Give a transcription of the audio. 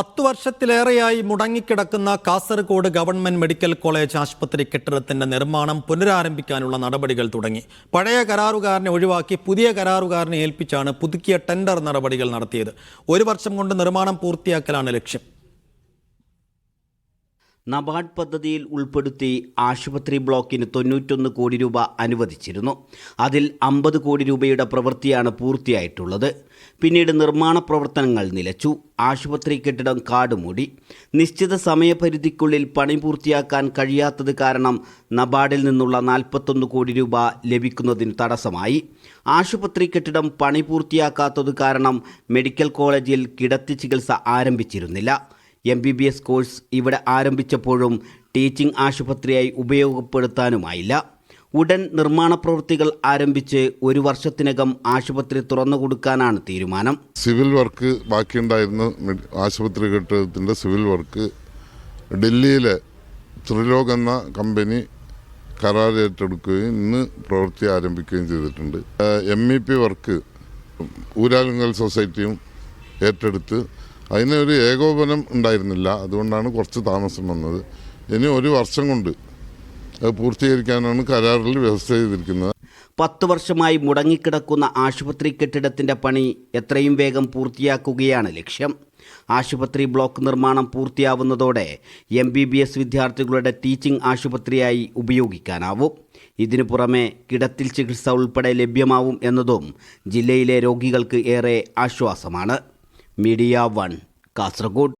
10 വർഷത്തിലേറെയായി മുടങ്ങിക്കിടക്കുന്ന Kasaragod government medical college ആശുപത്രി കെട്ടിടത്തിന്റെ നിർമ്മാണം പുനരാരംഭിക്കാനുള്ള നടപടികൾ തുടങ്ങി. പഴയ കരാറുകാരനെ ഒഴിവാക്കി പുതിയ കരാറുകാരനെ ഏൽപ്പിച്ചാണ് പുതുക്കിയ ടെൻഡർ നടപടികൾ നടത്തിയത്. 1 വർഷം കൊണ്ട് നിർമ്മാണം പൂർത്തിയാക്കലാണ് ലക്ഷ്യം. നബാർഡ് പദ്ധതിയിൽ ഉൾപ്പെടുത്തി ആശുപത്രി ബ്ലോക്കിന് 91 കോടി രൂപ അനുവദിച്ചിരുന്നു. അതിൽ 50 കോടി രൂപയുടെ പ്രവൃത്തിയാണ് പൂർത്തിയായിട്ടുള്ളത്. പിന്നീട് നിർമ്മാണ പ്രവർത്തനങ്ങൾ നിലച്ചു. ആശുപത്രി കെട്ടിടം കാടുമൂടി. നിശ്ചിത സമയപരിധിക്കുള്ളിൽ പണി പൂർത്തിയാക്കാൻ കഴിയാത്തത് കാരണം നബാർഡിൽ നിന്നുള്ള 41 കോടി രൂപ ലഭിക്കുന്നതിന് തടസ്സമായി. ആശുപത്രി കെട്ടിടം പണി പൂർത്തിയാക്കാത്തത് കാരണം മെഡിക്കൽ കോളേജിൽ കിടത്തി ചികിത്സ ആരംഭിച്ചിരുന്നില്ല. MBBS കോഴ്സ് ഇവിടെ ആരംഭിച്ചപ്പോഴും ടീച്ചിംഗ് ആശുപത്രിയായി ഉപയോഗപ്പെടുത്താനുമായില്ല. ഉടൻ നിർമ്മാണ പ്രവൃത്തികൾ ആരംഭിച്ച് 1 വർഷത്തിനകം ആശുപത്രി തുറന്നു കൊടുക്കാനാണ് തീരുമാനം. സിവിൽ വർക്ക് ബാക്കിയുണ്ടായിരുന്ന ആശുപത്രി കെട്ടിടത്തിൻ്റെ സിവിൽ വർക്ക് ഡൽഹിയിലെ ത്രിലോക് എന്ന കമ്പനി കരാർ ഏറ്റെടുക്കുകയും ഇന്ന് പ്രവൃത്തി ആരംഭിക്കുകയും ചെയ്തിട്ടുണ്ട്. MEP വർക്ക് ഊരാലുങ്കൽ സൊസൈറ്റിയും ഏറ്റെടുത്ത് അതിനൊരു ഏകോപനം ഉണ്ടായിരുന്നില്ല. അതുകൊണ്ടാണ് കുറച്ച് താമസം വന്നത്. ഇനി 1 വർഷം കൊണ്ട് അത് പൂർത്തീകരിക്കാനാണ് കരാറിൽ വ്യവസ്ഥ ചെയ്തിരിക്കുന്നത്. 10 വർഷമായി മുടങ്ങിക്കിടക്കുന്ന ആശുപത്രി കെട്ടിടത്തിൻ്റെ പണി എത്രയും വേഗം പൂർത്തിയാക്കുകയാണ് ലക്ഷ്യം. ആശുപത്രി ബ്ലോക്ക് നിർമ്മാണം പൂർത്തിയാവുന്നതോടെ MBBS വിദ്യാർത്ഥികളുടെ ടീച്ചിംഗ് ആശുപത്രിയായി ഉപയോഗിക്കാനാവും. ഇതിനു പുറമെ കിടത്തിൽ ചികിത്സ ഉൾപ്പെടെ ലഭ്യമാവും എന്നതും ജില്ലയിലെ രോഗികൾക്ക് ഏറെ ആശ്വാസമാണ്. മീഡിയ 1 കാസർഗോഡ്.